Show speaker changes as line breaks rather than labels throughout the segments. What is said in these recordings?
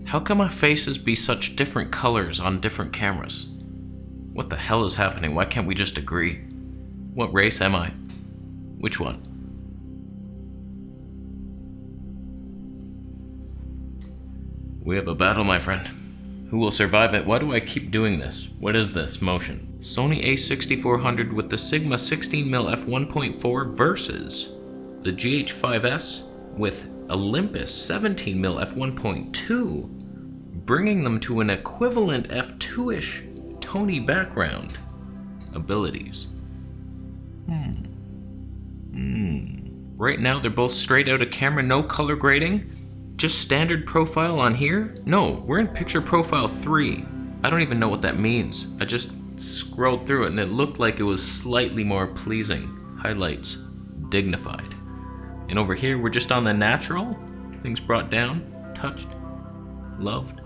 How can my faces be such different colors on different cameras? What the hell is happening? Why can't we just agree? What race am I? Which one? We have a battle, my friend. Who will survive it? Why do I keep doing this? What is this motion? Sony A6400 with the Sigma 16mm f1.4 versus the GH5s with Olympus 17mm f1.2, bringing them to an equivalent f2-ish Tony background abilities. Right now they're both straight out of camera, no color grading. Just standard profile on here? No, we're in picture profile 3. I don't even know what that means. I just scrolled through it and it looked like it was slightly more pleasing. Highlights, dignified. And over here, we're just on the natural. Things brought down, touched, loved.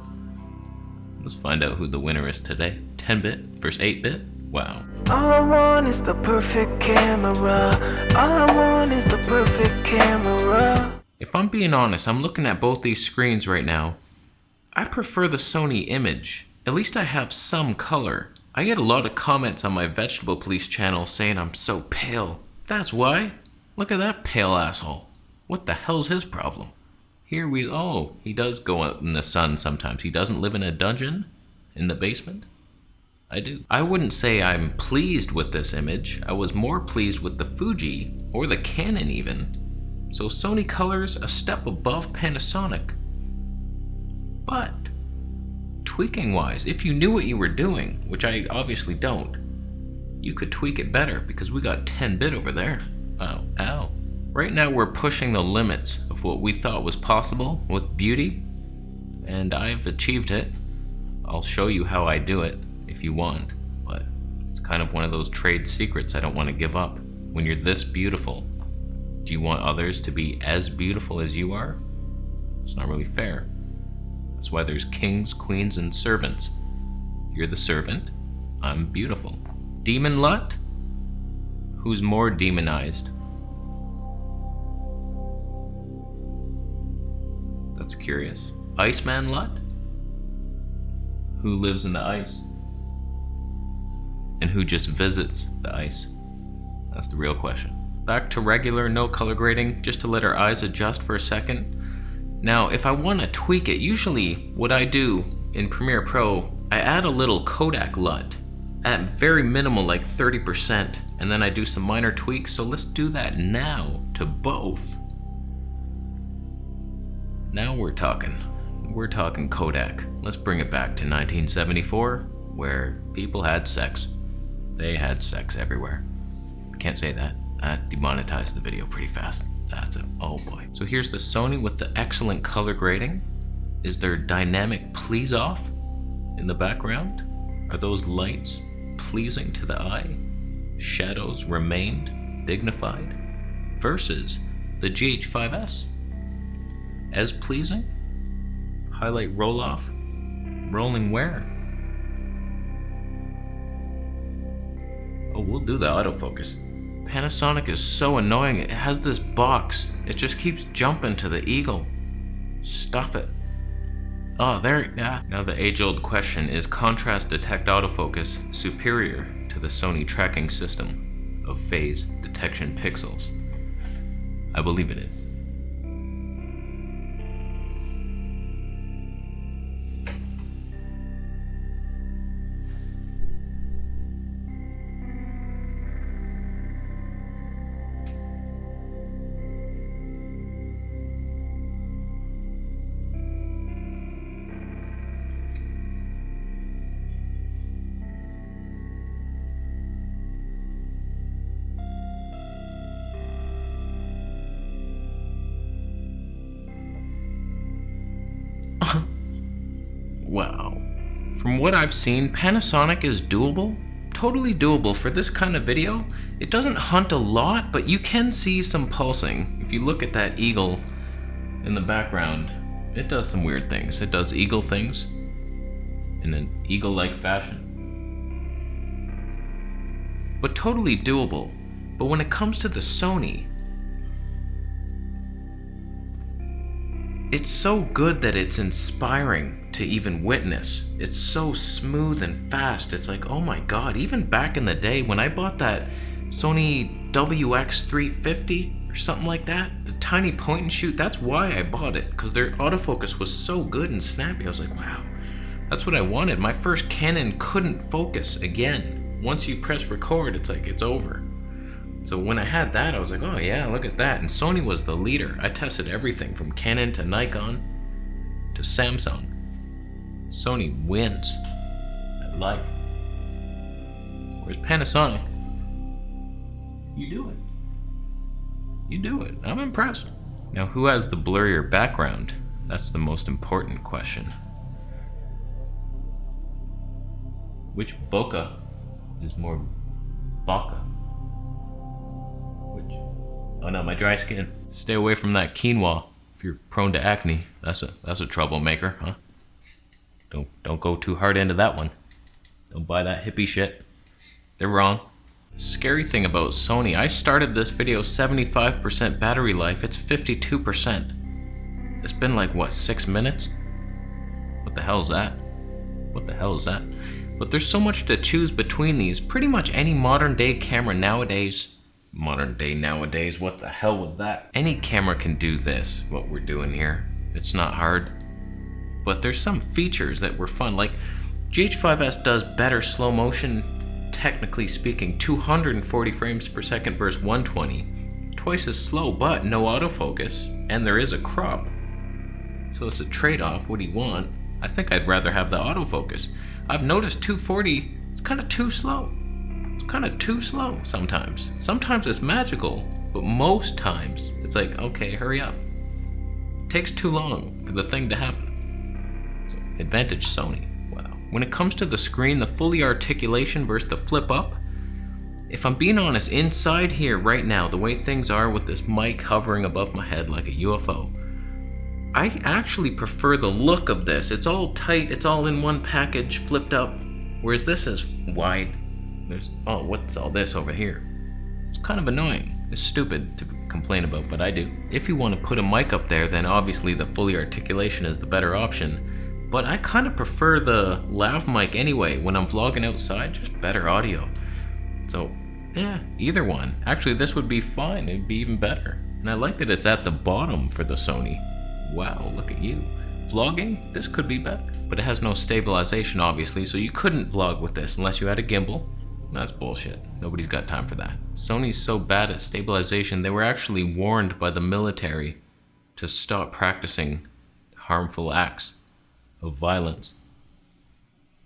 Let's find out who the winner is today. 10-bit versus 8-bit? Wow.
All I want is the perfect camera. All I want is the perfect camera.
If I'm being honest, I'm looking at both these screens right now. I prefer the Sony image. At least I have some color. I get a lot of comments on my Vegetable Police channel saying I'm so pale. That's why. Look at that pale asshole. What the hell's his problem? Here we, oh, he does go out in the sun sometimes. He doesn't live in a dungeon in the basement. I do. I wouldn't say I'm pleased with this image. I was more pleased with the Fuji, or the Canon even. So Sony colors a step above Panasonic. But tweaking wise, if you knew what you were doing, which I obviously don't, you could tweak it better because we got 10-bit over there. Oh, ow. Right now we're pushing the limits of what we thought was possible with beauty, and I've achieved it. I'll show you how I do it if you want, but it's kind of one of those trade secrets I don't want to give up. When you're this beautiful, do you want others to be as beautiful as you are? It's not really fair. That's why there's kings, queens, and servants. You're the servant, I'm beautiful. Demon Lut? Who's more demonized? That's curious. Iceman Lut? Who lives in the ice? And who just visits the ice? That's the real question. Back to regular, no color grading, just to let our eyes adjust for a second. Now, if I want to tweak it, usually what I do in Premiere Pro, I add a little Kodak LUT at very minimal, like 30%, and then I do some minor tweaks. So let's do that now to both. Now we're talking Kodak. Let's bring it back to 1974, where people had sex. They had sex everywhere. Can't say that. That demonetized the video pretty fast. That's it. Oh boy. So here's the Sony with the excellent color grading. Is there dynamic please off in the background? Are those lights pleasing to the eye? Shadows remained dignified? Versus the GH5s. As pleasing? Highlight roll off? Rolling where? Oh, we'll do the autofocus. Panasonic is so annoying. It has this box. It just keeps jumping to the eagle. Stop it. Oh, there, yeah. Now the age-old question, is contrast detect autofocus superior to the Sony tracking system of phase detection pixels? I believe it is. Wow. From what I've seen, Panasonic is doable. Totally doable for this kind of video. It doesn't hunt a lot, but you can see some pulsing. If you look at that eagle in the background, it does some weird things. It does eagle things in an eagle-like fashion. But totally doable. But when it comes to the Sony, it's so good that it's inspiring to even witness. It's so smooth and fast. It's like, oh my god, even back in the day when I bought that Sony WX350 or something like that, the tiny point and shoot, that's why I bought it, because their autofocus was so good and snappy. I was like, wow, that's what I wanted. My first Canon couldn't focus again. Once you press record, it's like, it's over. So when I had that, I was like, oh yeah, look at that. And Sony was the leader. I tested everything from Canon to Nikon to Samsung. Sony wins at life. Whereas Panasonic, you do it. You do it. I'm impressed. Now, who has the blurrier background? That's the most important question. Which bokeh is more bokeh? Which? Oh no, my dry skin. Stay away from that quinoa if you're prone to acne. That's a troublemaker, huh? Don't go too hard into that one. Don't buy that hippie shit. They're wrong. Scary thing about Sony, I started this video 75% battery life, it's 52%. It's been like, what, 6 minutes? What the hell is that? What the hell is that? But there's so much to choose between these. Pretty much any modern day camera nowadays, what the hell was that? Any camera can do this, what we're doing here. It's not hard. But there's some features that were fun, like GH5s does better slow motion, technically speaking, 240 frames per second versus 120. Twice as slow, but no autofocus, and there is a crop. So it's a trade-off. What do you want? I think I'd rather have the autofocus. I've noticed 240, it's kind of too slow. It's kind of too slow sometimes. Sometimes it's magical, but most times it's like, okay, hurry up. It takes too long for the thing to happen. So, advantage Sony. Wow. When it comes to the screen, the fully articulation versus the flip up, if I'm being honest, inside here right now, the way things are with this mic hovering above my head like a UFO, I actually prefer the look of this. It's all tight, it's all in one package, flipped up, whereas this is wide. There's, oh, what's all this over here? It's kind of annoying. It's stupid to complain about, but I do. If you want to put a mic up there, then obviously the fully articulation is the better option. But I kind of prefer the lav mic anyway. When I'm vlogging outside, just better audio. So, yeah, either one. Actually, this would be fine. It'd be even better. And I like that it's at the bottom for the Sony. Wow, look at you. Vlogging, this could be better. But it has no stabilization, obviously, so you couldn't vlog with this unless you had a gimbal. That's bullshit. Nobody's got time for that. Sony's so bad at stabilization, they were actually warned by the military to stop practicing harmful acts of violence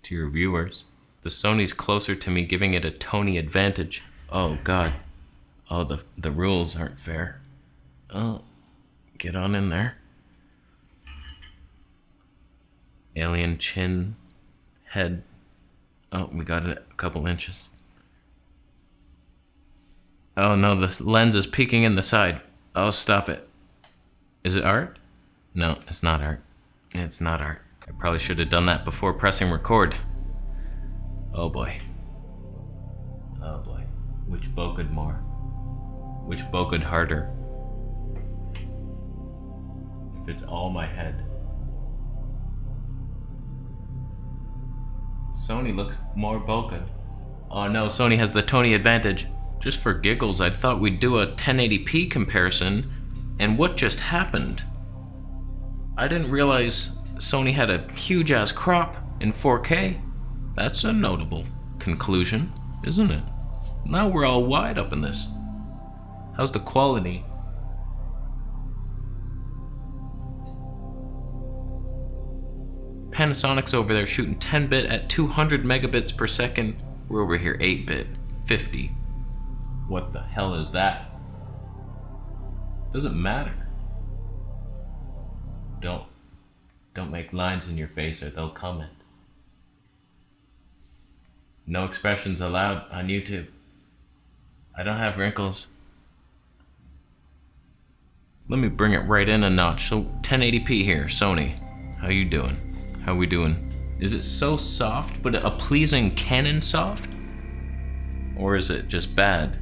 to your viewers. The Sony's closer to me giving it a Tony advantage. Oh god. Oh, the rules aren't fair. Oh, get on in there. Alien chin, head. Oh, we got it a couple inches. Oh no, the lens is peeking in the side. Oh, stop it. Is it art? No, it's not art. It's not art. I probably should have done that before pressing record. Oh boy. Oh boy. Which bokeh more? Which bokeh harder? If it's all my head. Sony looks more bokeh. Oh no, Sony has the Tony advantage. Just for giggles, I thought we'd do a 1080p comparison, and what just happened? I didn't realize Sony had a huge ass crop in 4K. That's a notable conclusion, isn't it? Now we're all wide up in this. How's the quality? Panasonic's over there shooting 10-bit at 200 megabits per second. We're over here 8-bit, 50. What the hell is that? Doesn't matter. Don't make lines in your face or they'll comment. No expressions allowed on YouTube. I don't have wrinkles. Let me bring it right in a notch. So 1080p here, Sony. How you doing? How we doing? Is it so soft, but a pleasing Canon soft? Or is it just bad?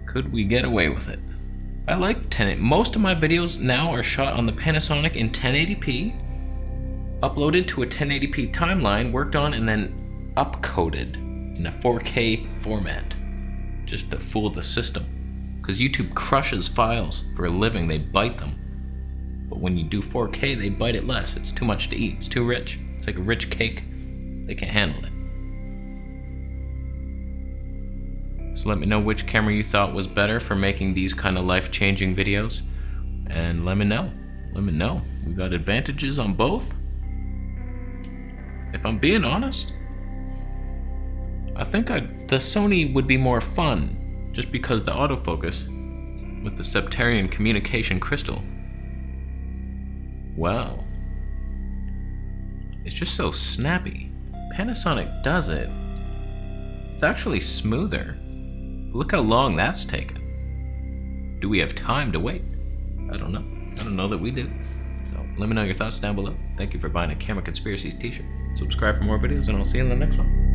Could we get away with it? I like 1080. Most of my videos now are shot on the Panasonic in 1080p, uploaded to a 1080p timeline, worked on, and then upcoded in a 4K format, just to fool the system. Because YouTube crushes files for a living, they bite them. But when you do 4K, they bite it less. It's too much to eat, it's too rich. It's like a rich cake, they can't handle it. So let me know which camera you thought was better for making these kind of life-changing videos. And let me know. Let me know. We got advantages on both. If I'm being honest, I think the Sony would be more fun, just because the autofocus with the Septarian communication crystal, wow, it's just so snappy. Panasonic does it. It's actually smoother. Look how long that's taken. Do we have time to wait? I don't know. I don't know that we do. So let me know your thoughts down below. Thank you for buying a Camera Conspiracies t-shirt. Subscribe for more videos, and I'll see you in the next one.